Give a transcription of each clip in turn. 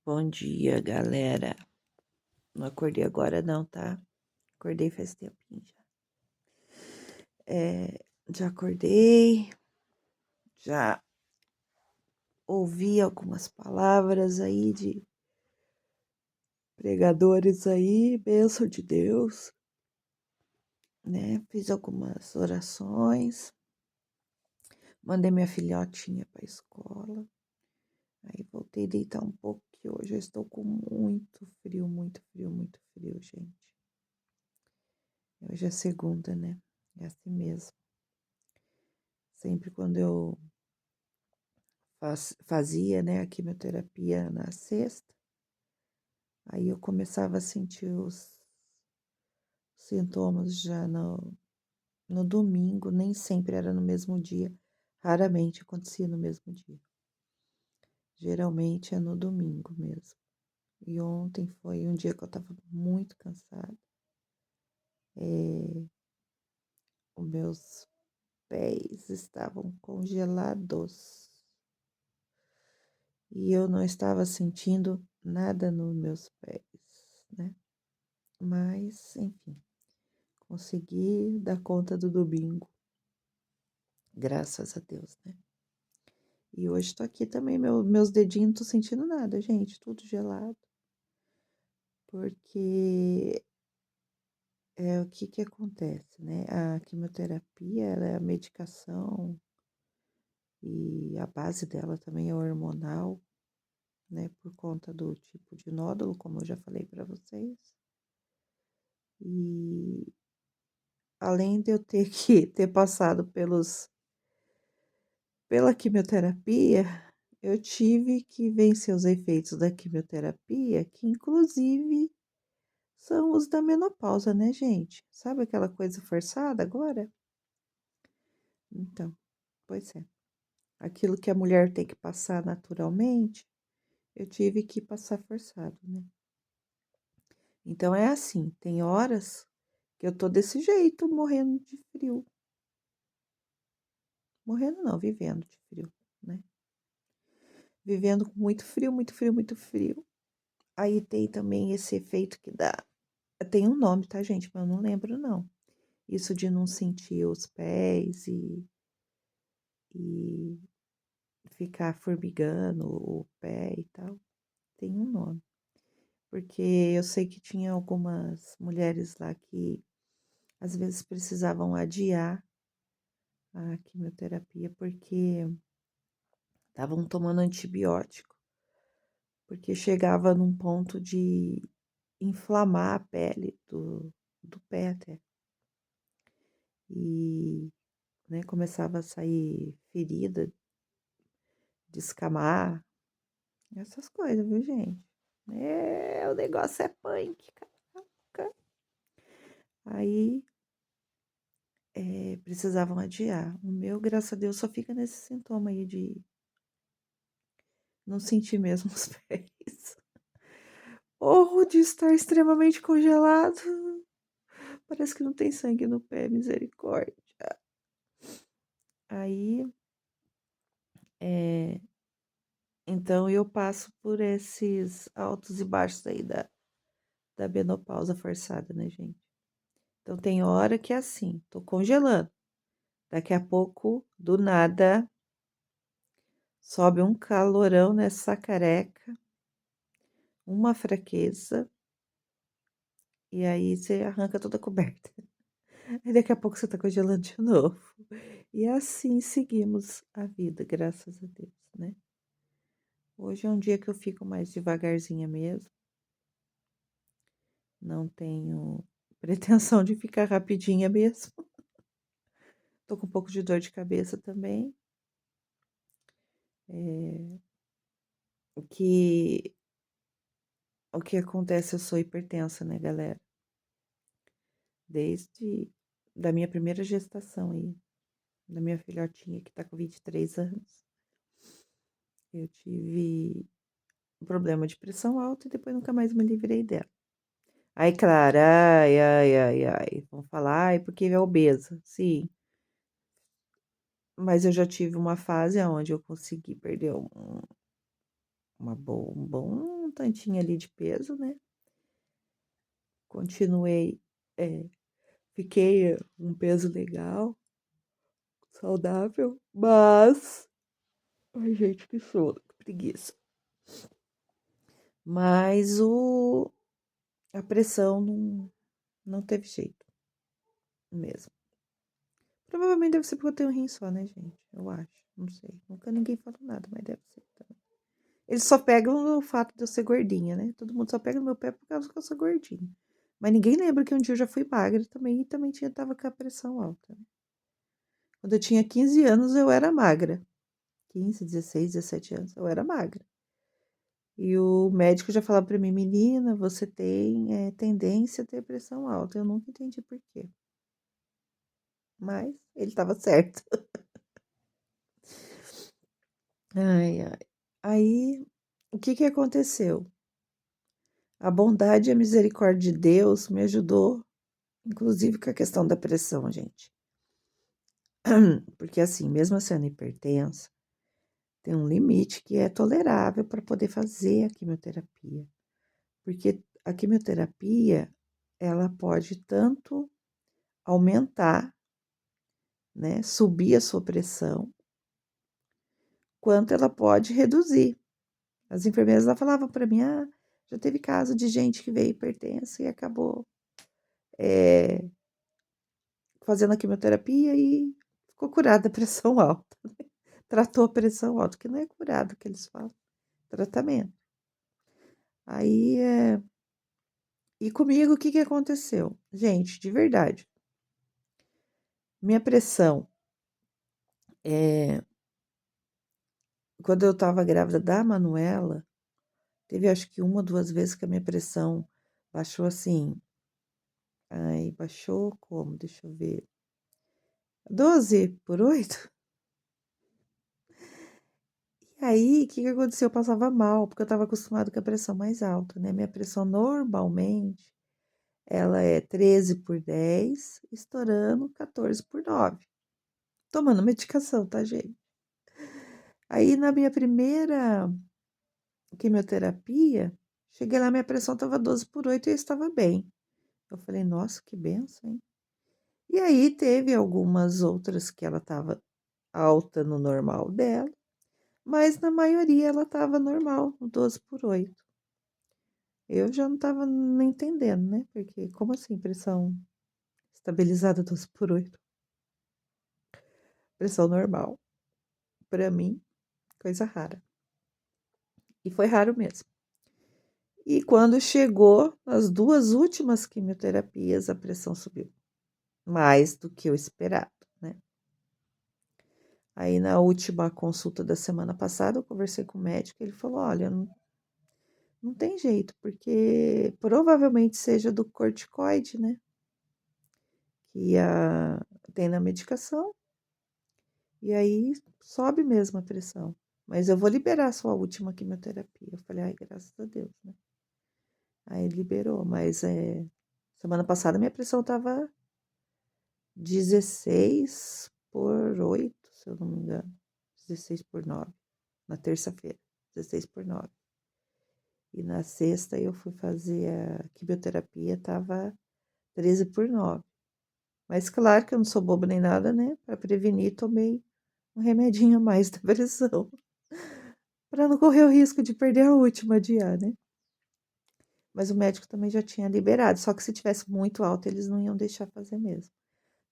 Bom dia, galera. Não acordei agora não, tá? Acordei faz tempinho já. Já acordei, já ouvi algumas palavras aí de pregadores aí, bênção de Deus, né? Fiz algumas orações, mandei minha filhotinha pra escola, aí voltei a deitar um pouco, que hoje eu estou com muito frio, muito frio, muito frio, gente. Hoje é segunda, né? É assim mesmo. Sempre quando eu fazia, né, a quimioterapia na sexta, aí eu começava a sentir os sintomas já no domingo, nem sempre era no mesmo dia, raramente acontecia no mesmo dia. Geralmente é no domingo mesmo. E ontem foi um dia que eu estava muito cansada. Os meus pés estavam congelados. E eu não estava sentindo nada nos meus pés, né? Mas, enfim, consegui dar conta do domingo, graças a Deus, né? E hoje tô aqui também, meus dedinhos não tô sentindo nada, gente, tudo gelado. Porque o que acontece, né? A quimioterapia, ela é a medicação e a base dela também é hormonal, né? Por conta do tipo de nódulo, como eu já falei para vocês. E além de eu ter que ter passado pela quimioterapia, eu tive que vencer os efeitos da quimioterapia, que inclusive são os da menopausa, né, gente? Sabe aquela coisa forçada agora? Então, pois é. Aquilo que a mulher tem que passar naturalmente, eu tive que passar forçado, né? Então é assim, tem horas que eu tô desse jeito, morrendo de frio. Morrendo não, vivendo de frio, né? Vivendo com muito frio, muito frio, muito frio. Aí tem também esse efeito que dá. Tem um nome, tá, gente? Mas eu não lembro, não. Isso de não sentir os pés e ficar formigando o pé e tal. Tem um nome. Porque eu sei que tinha algumas mulheres lá que às vezes precisavam adiar a quimioterapia porque estavam tomando antibiótico. Porque chegava num ponto de inflamar a pele do pé até. E, né, começava a sair ferida, descamar, essas coisas, viu, gente? O negócio é punk, caraca. Aí, precisavam adiar. O meu, graças a Deus, só fica nesse sintoma aí de não sentir mesmo os pés. Ou de estar extremamente congelado. Parece que não tem sangue no pé, misericórdia. Aí, então eu passo por esses altos e baixos aí da menopausa forçada, né, gente? Então tem hora que é assim, tô congelando. Daqui a pouco, do nada, sobe um calorão nessa careca, uma fraqueza, e aí você arranca toda a coberta. Aí daqui a pouco você tá congelando de novo. E assim seguimos a vida, graças a Deus, né? Hoje é um dia que eu fico mais devagarzinha mesmo. Não tenho pretensão de ficar rapidinha mesmo. Tô com um pouco de dor de cabeça também. Que o que acontece, eu sou hipertensa, né, galera? Desde da minha primeira gestação aí, da minha filhotinha que tá com 23 anos. Eu tive um problema de pressão alta e depois nunca mais me livrei dela. Aí, claro, ai, vão falar, ai, porque é obesa. Sim, mas eu já tive uma fase onde eu consegui perder um bom tantinho ali de peso, né? Continuei, fiquei um peso legal, saudável, mas. Ai, gente, que sono, que preguiça. Mas a pressão não teve jeito mesmo. Provavelmente deve ser porque eu tenho um rim só, né, gente? Eu acho. Não sei. Nunca ninguém falou nada, mas deve ser também. Eles só pegam o fato de eu ser gordinha, né? Todo mundo só pega no meu pé por causa que eu sou gordinha. Mas ninguém lembra que um dia eu já fui magra também e também tava com a pressão alta, né? Quando eu tinha 15 anos, eu era magra. 15, 16, 17 anos, eu era magra. E o médico já falava pra mim, menina, você tem tendência a ter pressão alta. Eu nunca entendi por quê. Mas ele estava certo. Ai, ai. Aí, o que que aconteceu? A bondade e a misericórdia de Deus me ajudou, inclusive com a questão da pressão, gente. Porque assim, mesmo sendo hipertensa, tem um limite que é tolerável para poder fazer a quimioterapia. Porque a quimioterapia, ela pode tanto aumentar, né, subir a sua pressão, quanto ela pode reduzir. As enfermeiras lá falavam para mim, já teve caso de gente que veio hipertensa e acabou fazendo a quimioterapia e ficou curada da pressão alta. Tratou a pressão alta, que não é curado que eles falam, tratamento. Aí, e comigo o que que aconteceu? Gente, de verdade, minha pressão, quando eu estava grávida da Manuela, teve acho que 1 ou 2 vezes que a minha pressão baixou assim, baixou como? Deixa eu ver, 12/8. E aí, o que que aconteceu? Eu passava mal, porque eu estava acostumada com a pressão mais alta, né? Minha pressão normalmente, ela é 13/10, estourando 14/9. Tomando medicação, tá, gente? Aí, na minha primeira quimioterapia, cheguei lá, minha pressão estava 12/8 e eu estava bem. Eu falei, nossa, que benção, hein? E aí, teve algumas outras que ela estava alta no normal dela, mas na maioria ela estava normal, no 12/8. Eu já não estava entendendo, né? Porque como assim pressão estabilizada 12/8? Pressão normal. Para mim, coisa rara. E foi raro mesmo. E quando chegou as 2 últimas quimioterapias, a pressão subiu. Mais do que eu esperava, né? Aí na última consulta da semana passada, eu conversei com o médico, ele falou, olha, não tem jeito, porque provavelmente seja do corticoide, né? Que tem na medicação, e aí sobe mesmo a pressão. Mas eu vou liberar só a última quimioterapia. Eu falei, ai, graças a Deus, né? Aí liberou, mas semana passada minha pressão tava 16/8, se eu não me engano. 16/9, na terça-feira, 16/9. E na sexta eu fui fazer a quimioterapia, tava 13/9. Mas claro que eu não sou boba nem nada, né? Para prevenir, tomei um remedinho a mais da pressão. Para não correr o risco de perder a última dia, né? Mas o médico também já tinha liberado, só que se tivesse muito alto, eles não iam deixar fazer mesmo.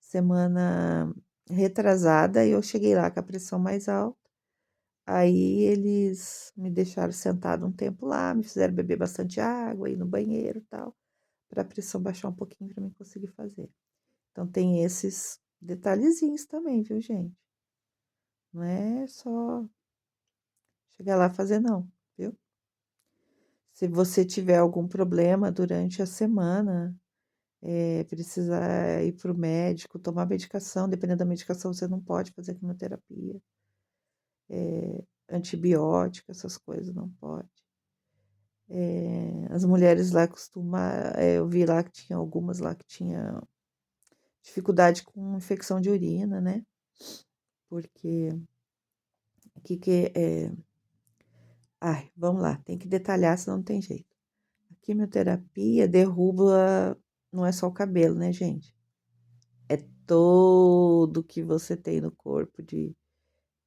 Semana retrasada, eu cheguei lá com a pressão mais alta. Aí eles me deixaram sentada um tempo lá, me fizeram beber bastante água, ir no banheiro e tal, para a pressão baixar um pouquinho para mim conseguir fazer. Então tem esses detalhezinhos também, viu, gente? Não é só chegar lá e fazer, não, viu? Se você tiver algum problema durante a semana, precisar ir para o médico, tomar medicação, dependendo da medicação, você não pode fazer quimioterapia, antibiótico, essas coisas não pode. As mulheres lá costumam, eu vi lá que tinha algumas lá que tinha dificuldade com infecção de urina, né? Porque Ai, vamos lá, tem que detalhar, senão não tem jeito. A quimioterapia derruba, não é só o cabelo, né, gente? É todo que você tem no corpo de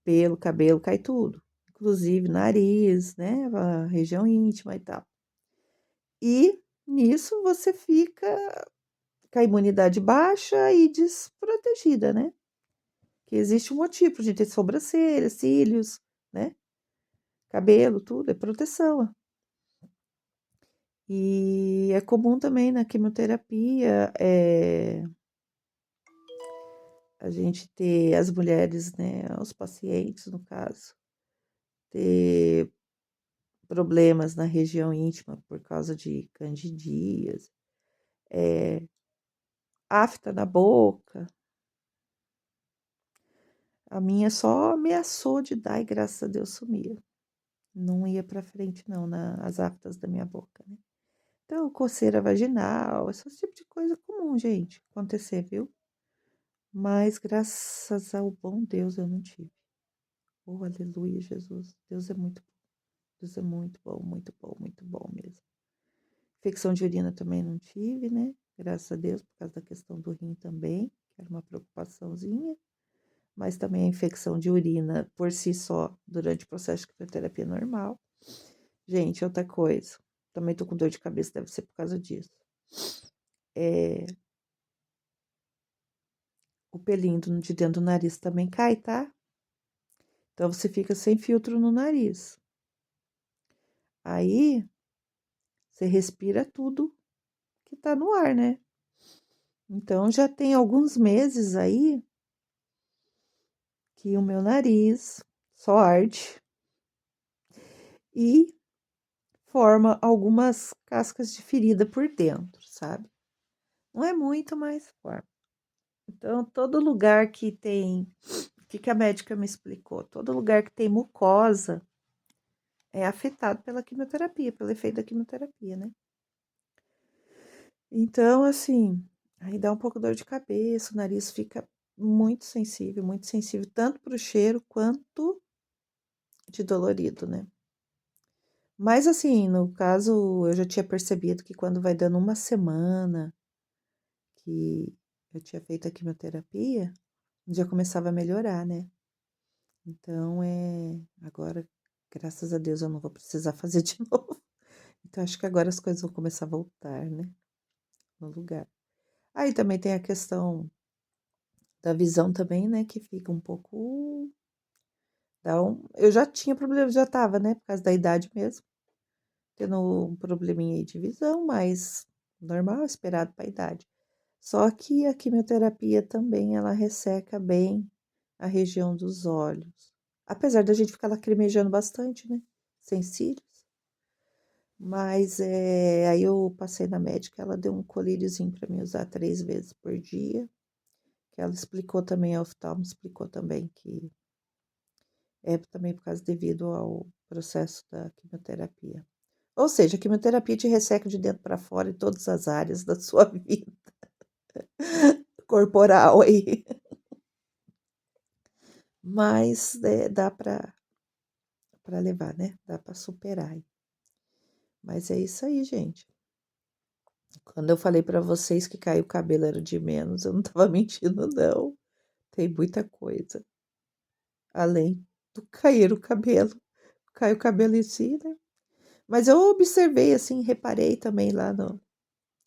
pelo, cabelo, cai tudo. Inclusive nariz, né? A região íntima e tal. E nisso você fica com a imunidade baixa e desprotegida, né? Que existe um motivo de ter sobrancelha, cílios, né? Cabelo, tudo, é proteção. E é comum também na quimioterapia a gente ter as mulheres, né? Os pacientes, no caso, ter problemas na região íntima por causa de candidíase, afta na boca. A minha só ameaçou de dar e graças a Deus sumia. Não ia pra frente não, as aftas da minha boca, né. Então, coceira vaginal, esse tipo de coisa comum, gente, acontecer, viu. Mas graças ao bom Deus eu não tive. Oh, aleluia, Jesus. Deus é muito bom. Deus é muito bom mesmo. Infecção de urina também não tive, né, graças a Deus, por causa da questão do rim também, que era uma preocupaçãozinha. Mas também a infecção de urina por si só, durante o processo de quimioterapia normal. Gente, outra coisa, também tô com dor de cabeça, deve ser por causa disso. O pelinho de dentro do nariz também cai, tá? Então você fica sem filtro no nariz. Aí você respira tudo que tá no ar, né? Então já tem alguns meses aí que o meu nariz só arde e forma algumas cascas de ferida por dentro, sabe? Não é muito, mas forma. Então, todo lugar que tem, o que a médica me explicou? Todo lugar que tem mucosa é afetado pela quimioterapia, pelo efeito da quimioterapia, né? Então, assim, aí dá um pouco dor de cabeça, o nariz fica muito sensível, tanto para o cheiro quanto de dolorido, né? Mas, assim, no caso, eu já tinha percebido que quando vai dando uma semana que eu tinha feito a quimioterapia, já começava a melhorar, né? Então, agora, graças a Deus, eu não vou precisar fazer de novo. Então, acho que agora as coisas vão começar a voltar, né? No lugar. Aí também tem a questão da visão também, né? Que fica um pouco. Eu já tinha problema, já tava, né? Por causa da idade mesmo. Tendo um probleminha aí de visão, mas normal, esperado para a idade. Só que a quimioterapia também, ela resseca bem a região dos olhos. Apesar da gente ficar lacrimejando bastante, né? Sem cílios. Mas aí eu passei na médica, ela deu um colíriozinho para mim usar 3 vezes por dia. Que ela explicou também, a oftalmo explicou também que é também por causa devido ao processo da quimioterapia. Ou seja, a quimioterapia te resseca de dentro para fora em todas as áreas da sua vida corporal aí. Mas dá para levar, né? Dá para superar. Mas é isso aí, gente. Quando eu falei para vocês que caiu o cabelo era de menos, eu não estava mentindo, não. Tem muita coisa. Além do cair o cabelo. Cai o cabelo em si, né? Mas eu observei, assim, reparei também lá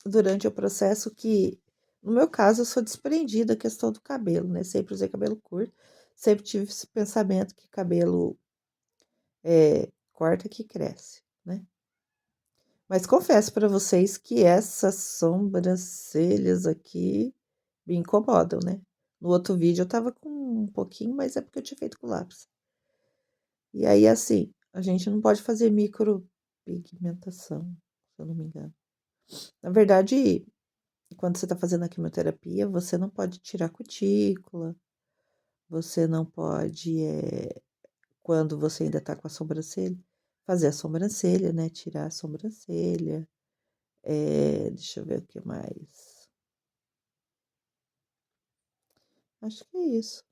durante o processo que, no meu caso, eu sou desprendida da questão do cabelo, né? Sempre usei cabelo curto, sempre tive esse pensamento que cabelo corta que cresce, né? Mas confesso para vocês que essas sobrancelhas aqui me incomodam, né? No outro vídeo eu tava com um pouquinho, mas é porque eu tinha feito com lápis. E aí, assim, a gente não pode fazer micropigmentação, se eu não me engano. Na verdade, quando você tá fazendo a quimioterapia, você não pode tirar cutícula, você não pode, quando você ainda tá com a sobrancelha, fazer a sobrancelha, né? Tirar a sobrancelha. Deixa eu ver o que mais. Acho que é isso.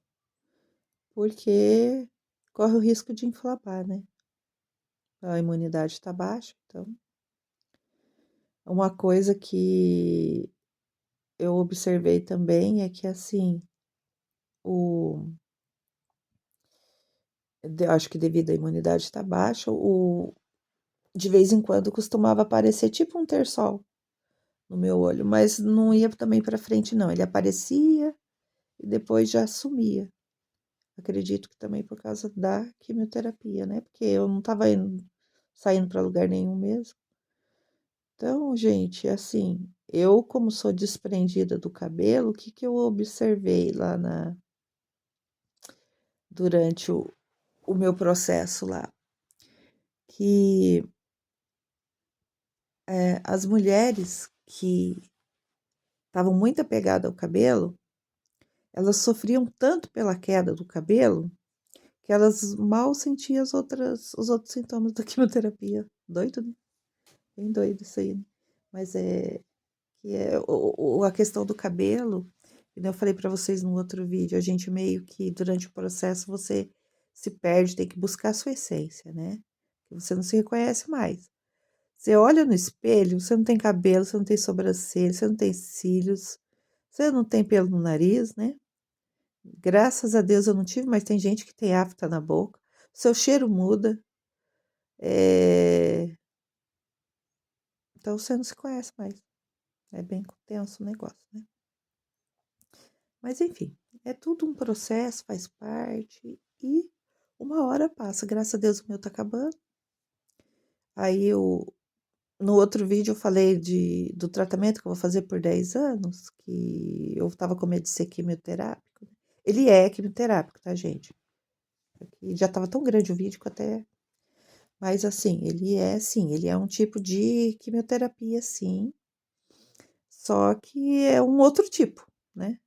Porque corre o risco de inflamar, né? a imunidade está baixa. Então, uma coisa que eu observei também é que, assim, o, acho que devido à imunidade estar baixa, de vez em quando costumava aparecer tipo um terçol no meu olho, mas não ia também para frente, não. Ele aparecia e depois já sumia. Acredito que também por causa da quimioterapia, né? Porque eu não estava saindo para lugar nenhum mesmo. Então, gente, assim, eu, como sou desprendida do cabelo, o que que eu observei lá durante o meu processo lá? Que as mulheres que estavam muito apegadas ao cabelo, elas sofriam tanto pela queda do cabelo que elas mal sentiam os outros sintomas da quimioterapia. Doido, né? Bem doido isso aí, né? Mas que é a questão do cabelo, que eu falei para vocês no outro vídeo, a gente meio que durante o processo você se perde, tem que buscar a sua essência, né? Que você não se reconhece mais. Você olha no espelho, você não tem cabelo, você não tem sobrancelha, você não tem cílios, você não tem pelo no nariz, né? Graças a Deus eu não tive, mas tem gente que tem afta na boca. Seu cheiro muda. Então você não se conhece mais. É bem tenso o negócio, né? Mas enfim, é tudo um processo, faz parte. E uma hora passa. Graças a Deus o meu tá acabando. Aí no outro vídeo eu falei do tratamento que eu vou fazer por 10 anos, que eu tava com medo de ser quimioterápico. Ele é quimioterápico, tá, gente? E já tava tão grande o vídeo que até. Mas assim, sim, ele é um tipo de quimioterapia, sim. Só que é um outro tipo, né?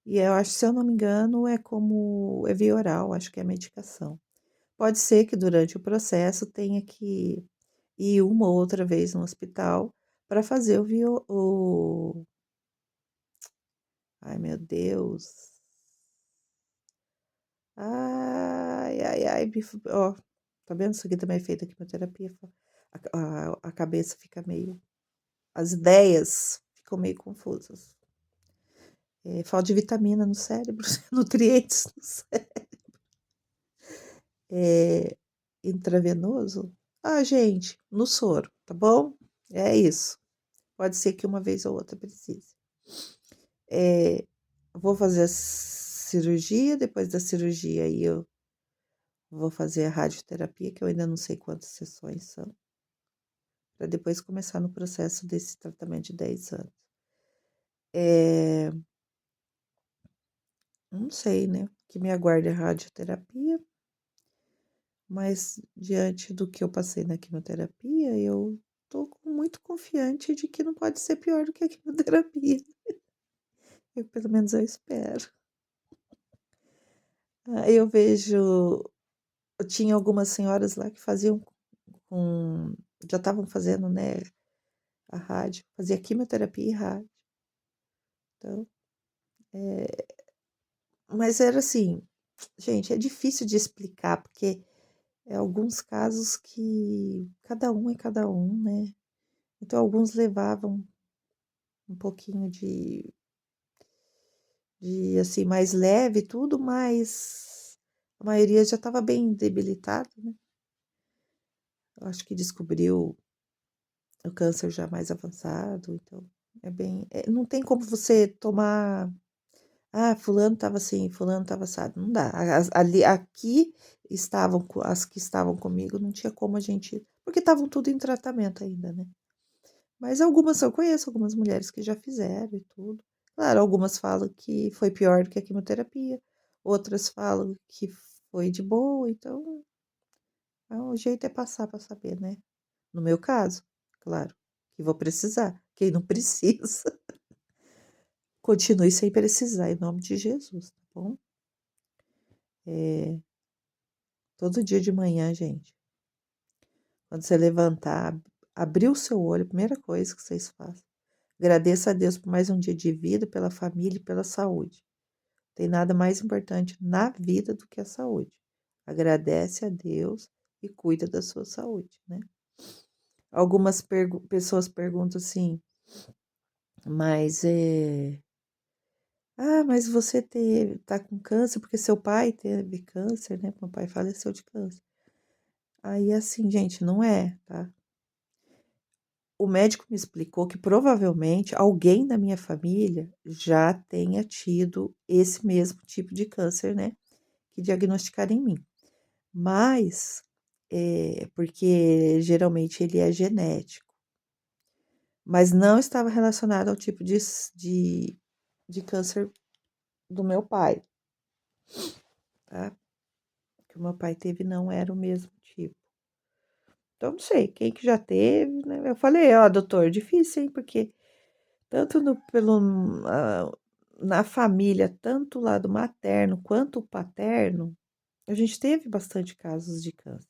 E eu acho, se eu não me engano, é via oral, acho que é medicação. Pode ser que durante o processo tenha que ir uma ou outra vez no hospital para fazer Ai, meu Deus. Ai, ai, ai, ó, tá vendo? Isso aqui também é feito a quimioterapia. A cabeça fica meio. As ideias ficam meio confusas. Falta de vitamina no cérebro, nutrientes no cérebro. Intravenoso? Ah, gente, no soro, tá bom? É isso. Pode ser que uma vez ou outra precise. Vou fazer a cirurgia, depois da cirurgia aí eu vou fazer a radioterapia, que eu ainda não sei quantas sessões são, para depois começar no processo desse tratamento de 10 anos. Não sei, né? Que me aguarde a radioterapia, mas diante do que eu passei na quimioterapia, eu tô muito confiante de que não pode ser pior do que a quimioterapia. Pelo menos eu espero. Aí eu vejo, eu tinha algumas senhoras lá que faziam com, já estavam fazendo, né, a rádio, fazia quimioterapia e rádio. Então, mas era assim, gente, é difícil de explicar, porque é alguns casos que cada um é cada um, né? Então, alguns levavam um pouquinho assim, mais leve, tudo, mas a maioria já estava bem debilitada, né? Eu acho que descobriu o câncer já mais avançado, então não tem como você tomar, fulano estava assim, fulano estava assado, não dá. Aqui as que estavam comigo, não tinha como a gente, porque estavam tudo em tratamento ainda, né? Mas algumas, eu conheço algumas mulheres que já fizeram e tudo. Claro, algumas falam que foi pior do que a quimioterapia, outras falam que foi de boa, então o jeito é passar para saber, né? No meu caso, claro, que vou precisar. Quem não precisa, continue sem precisar, em nome de Jesus, tá bom? Todo dia de manhã, gente, quando você levantar, abrir o seu olho, a primeira coisa que vocês façam, agradeça a Deus por mais um dia de vida, pela família e pela saúde. Tem nada mais importante na vida do que a saúde. Agradece a Deus e cuida da sua saúde, né? Algumas pessoas perguntam assim, mas mas você tá com câncer porque seu pai teve câncer, né? Meu pai faleceu de câncer. Aí assim, gente, não é, tá? O médico me explicou que provavelmente alguém da minha família já tenha tido esse mesmo tipo de câncer, né? Que diagnosticaram em mim. Mas, porque geralmente ele é genético, mas não estava relacionado ao tipo de câncer do meu pai, tá? Que o meu pai teve não era o mesmo tipo. Então, não sei, quem que já teve, né? Eu falei, ó, doutor, difícil, hein? Porque tanto na família, tanto o lado materno quanto o paterno, a gente teve bastante casos de câncer.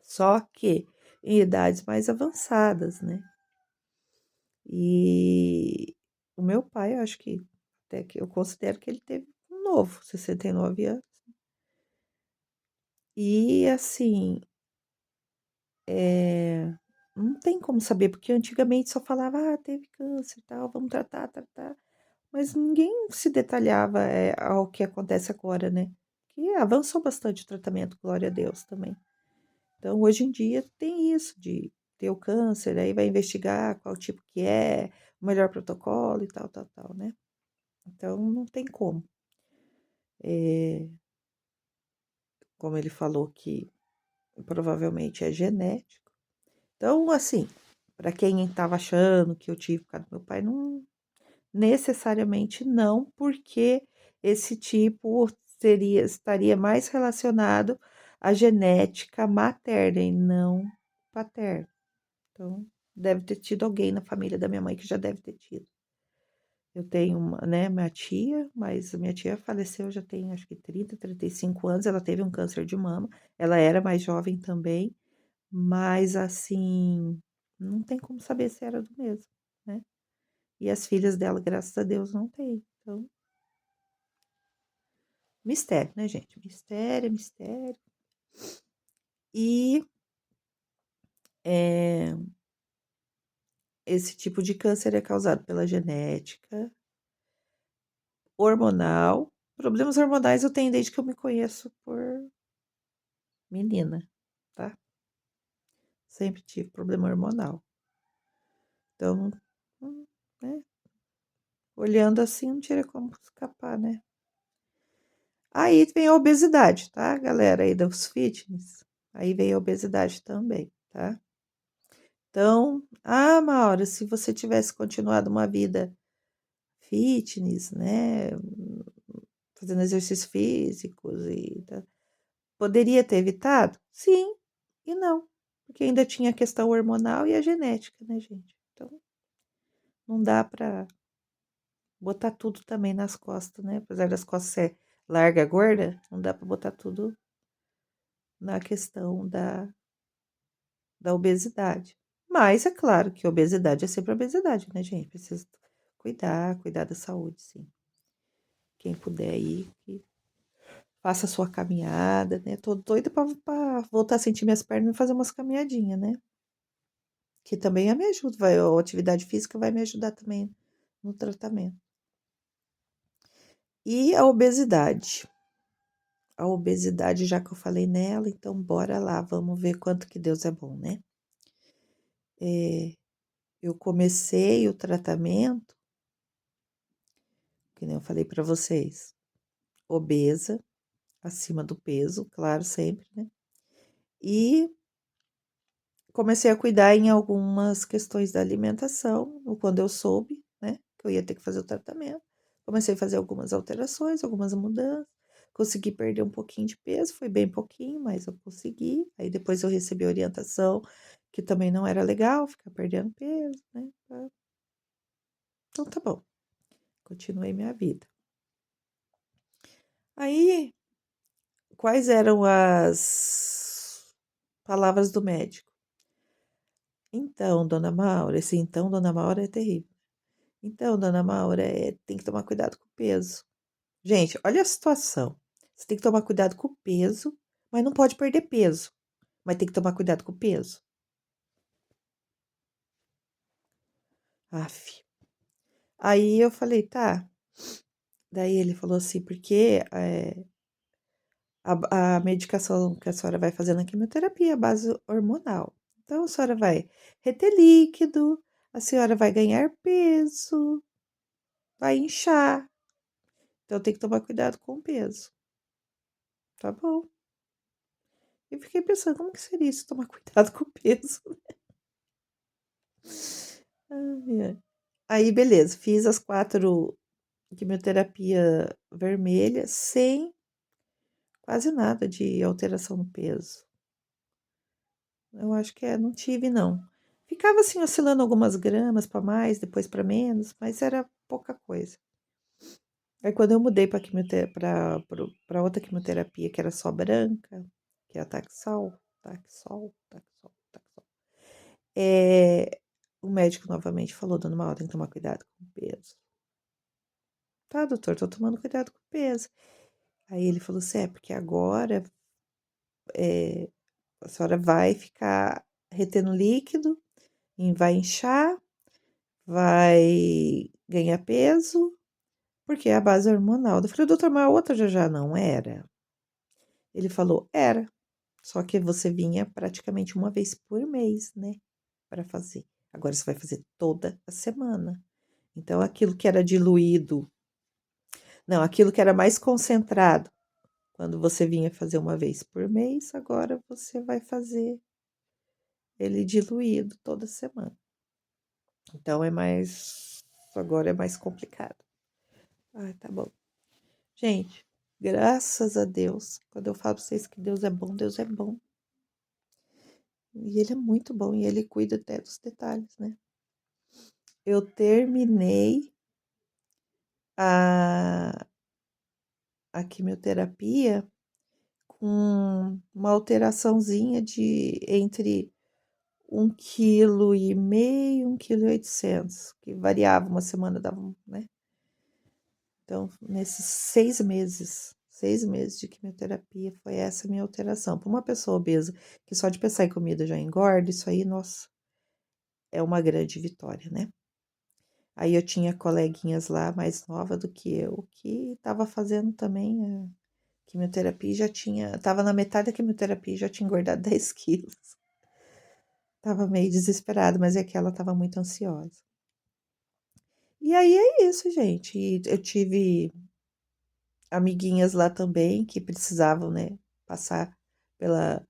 Só que em idades mais avançadas, né? E o meu pai, eu acho que até que eu considero que ele teve um novo, 69 anos. E assim, não tem como saber, porque antigamente só falava, teve câncer e tal, vamos tratar. Mas ninguém se detalhava ao que acontece agora, né? Que avançou bastante o tratamento, glória a Deus também. Então, hoje em dia tem isso de ter o câncer, aí vai investigar qual tipo que é, o melhor protocolo e tal, né? Então, não tem como. Como ele falou que provavelmente é genético. Então, assim, para quem estava achando que eu tive por causa do meu pai, não necessariamente não, porque esse tipo estaria mais relacionado à genética materna e não paterna. Então, deve ter tido alguém na família da minha mãe que já deve ter tido. Eu tenho minha tia, mas a minha tia faleceu já tem acho que 35 anos, ela teve um câncer de mama, ela era mais jovem também, mas assim, não tem como saber se era do mesmo, né? E as filhas dela, graças a Deus, não tem. Então, mistério, né, gente? Mistério. E é, esse tipo de câncer é causado pela genética, hormonal. Problemas hormonais eu tenho desde que eu me conheço por menina, tá? Sempre tive problema hormonal. Então, né? Olhando assim, não tinha como escapar, né? Aí vem a obesidade, tá, galera aí dos fitness? Aí vem a obesidade também, tá? Então, Maura, se você tivesse continuado uma vida fitness, né, fazendo exercícios físicos poderia ter evitado? Sim e não, porque ainda tinha a questão hormonal e a genética, né, gente? Então, não dá para botar tudo também nas costas, né? Apesar das costas ser larga, gorda, não dá para botar tudo na questão da obesidade. Mas é claro que obesidade é sempre obesidade, né, gente? Precisa cuidar da saúde, sim. Quem puder ir, que faça a sua caminhada, né? Tô doida pra voltar a sentir minhas pernas e fazer umas caminhadinhas, né? Que também me ajuda, a atividade física vai me ajudar também no tratamento. E a obesidade. A obesidade, já que eu falei nela, então bora lá, vamos ver quanto que Deus é bom, né? Eu comecei o tratamento, que nem eu falei para vocês, obesa, acima do peso, claro, sempre, né? E comecei a cuidar em algumas questões da alimentação, quando eu soube, né, que eu ia ter que fazer o tratamento. Comecei a fazer algumas alterações, algumas mudanças. Consegui perder um pouquinho de peso, foi bem pouquinho, mas eu consegui. Aí depois eu recebi orientação, que também não era legal ficar perdendo peso, né? Então tá bom. Continuei minha vida. Aí, quais eram as palavras do médico? Então, dona Maura, esse então, dona Maura é terrível. Então, dona Maura, tem que tomar cuidado com o peso. Gente, olha a situação. Você tem que tomar cuidado com o peso, Mas não pode perder peso. Mas tem que tomar cuidado com o peso. Aff. Aí eu falei, tá. Daí ele falou assim, porque a medicação que a senhora vai fazer na quimioterapia é a base hormonal. Então a senhora vai reter líquido, a senhora vai ganhar peso, vai inchar. Então tem que tomar cuidado com o peso. Tá bom. Eu fiquei pensando, como que seria isso, tomar cuidado com o peso? Ai, ai. Aí, beleza, fiz as 4 quimioterapia vermelha sem quase nada de alteração no peso. Eu acho que não tive não. Ficava assim oscilando algumas gramas para mais, depois para menos, mas era pouca coisa. Aí quando eu mudei para outra quimioterapia que era só branca, que é a Taxol, o médico novamente falou, dona Maura, tem que tomar cuidado com o peso. Tá, doutor, tô tomando cuidado com o peso. Aí ele falou assim, porque agora a senhora vai ficar retendo líquido, e vai inchar, vai ganhar peso, porque é a base hormonal. Eu falei, doutor, mas a outra já não era? Ele falou, era, só que você vinha praticamente uma vez por mês, né, para fazer. Agora você vai fazer toda a semana. Então, aquilo que era diluído, não, aquilo que era mais concentrado, quando você vinha fazer uma vez por mês, agora você vai fazer ele diluído toda semana. Então, agora é mais complicado. Ah, tá bom. Gente, graças a Deus, quando eu falo pra vocês que Deus é bom. E ele é muito bom e ele cuida até dos detalhes, né? Eu terminei a, a quimioterapia com uma alteraçãozinha de entre 1,5 kg, 1,8 kg, que variava, uma semana dava, né? Então, nesses 6 meses de quimioterapia, foi essa minha alteração. Para uma pessoa obesa, que só de pensar em comida já engorda, isso aí, nossa, é uma grande vitória, né? Aí eu tinha coleguinhas lá mais nova do que eu, que estava fazendo também a quimioterapia, e estava na metade da quimioterapia e já tinha engordado 10 quilos. Tava meio desesperada, mas é que ela estava muito ansiosa. E aí é isso, gente. E eu tive amiguinhas lá também que precisavam, né, passar pela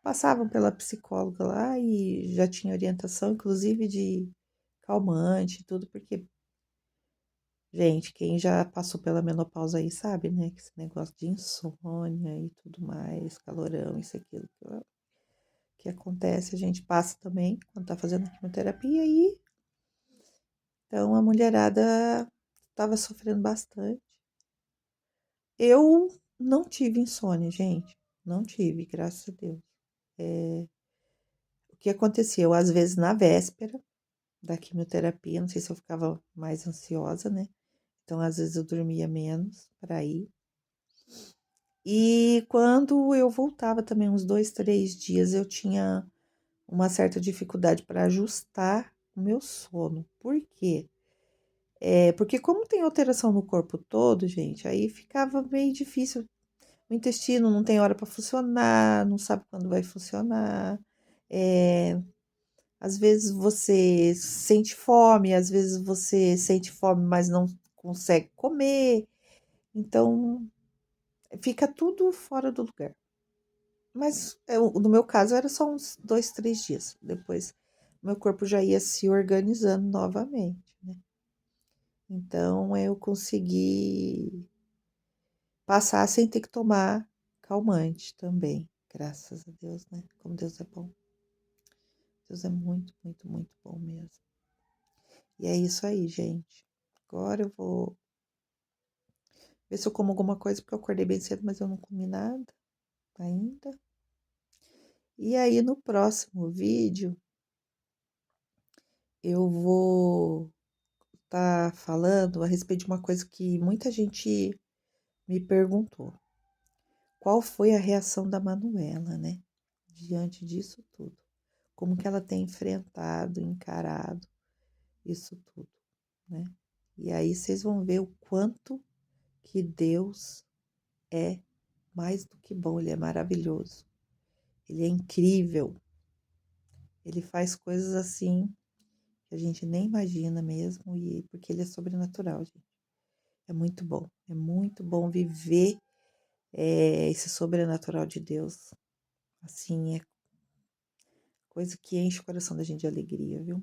passavam pela psicóloga lá e já tinha orientação, inclusive de calmante e tudo, porque, gente, quem já passou pela menopausa aí sabe, né, que esse negócio de insônia e tudo mais, calorão, isso, aquilo, que acontece, a gente passa também quando tá fazendo quimioterapia e então a mulherada estava sofrendo bastante. Eu não tive insônia, gente. Não tive, graças a Deus. O que aconteceu? Às vezes, na véspera da quimioterapia, não sei se eu ficava mais ansiosa, né? Então, às vezes, eu dormia menos para ir. E quando eu voltava também, uns 2, 3 dias, eu tinha uma certa dificuldade para ajustar o meu sono. Por quê? Porque como tem alteração no corpo todo, gente, aí ficava meio difícil. O intestino não tem hora para funcionar, não sabe quando vai funcionar. É, às vezes você sente fome, às vezes você sente fome, mas não consegue comer. Então, fica tudo fora do lugar. Mas no meu caso era só uns 2, 3 dias. Depois, meu corpo já ia se organizando novamente, né? Então, eu consegui passar sem ter que tomar calmante também. Graças a Deus, né? Como Deus é bom. Deus é muito, muito, muito bom mesmo. E é isso aí, gente. Agora eu vou ver se eu como alguma coisa, porque eu acordei bem cedo, mas eu não comi nada ainda. E aí, no próximo vídeo, eu vou estar falando a respeito de uma coisa que muita gente me perguntou. qual foi a reação da Manuela, né? Diante disso tudo. Como que ela tem enfrentado, encarado isso tudo, né? E aí vocês vão ver o quanto que Deus é mais do que bom, ele é maravilhoso. Ele é incrível. Ele faz coisas assim que a gente nem imagina mesmo, e porque ele é sobrenatural, gente. É muito bom viver esse sobrenatural de Deus. Assim, é coisa que enche o coração da gente de alegria, viu?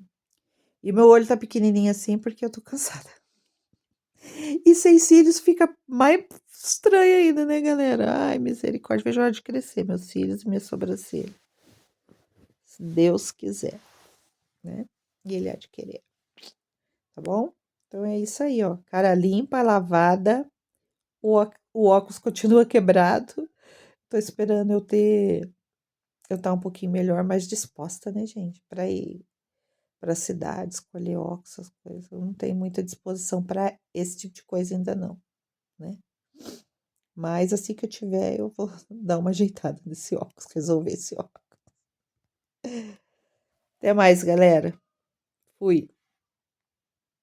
E meu olho tá pequenininho assim porque eu tô cansada. E sem cílios fica mais estranho ainda, né, galera? Ai, misericórdia, vejo a hora de crescer meus cílios e minha sobrancelha. Se Deus quiser, né? E Ele há de querer, tá bom? Então é isso aí, ó. Cara limpa, lavada, o óculos continua quebrado. Tô esperando eu estar um pouquinho melhor, mais disposta, né, gente, para ir para a cidade, escolher óculos, essas coisas. Eu não tenho muita disposição para esse tipo de coisa ainda não, né? Mas assim que eu tiver, eu vou dar uma ajeitada nesse óculos, resolver esse óculos. Até mais, galera. Fui.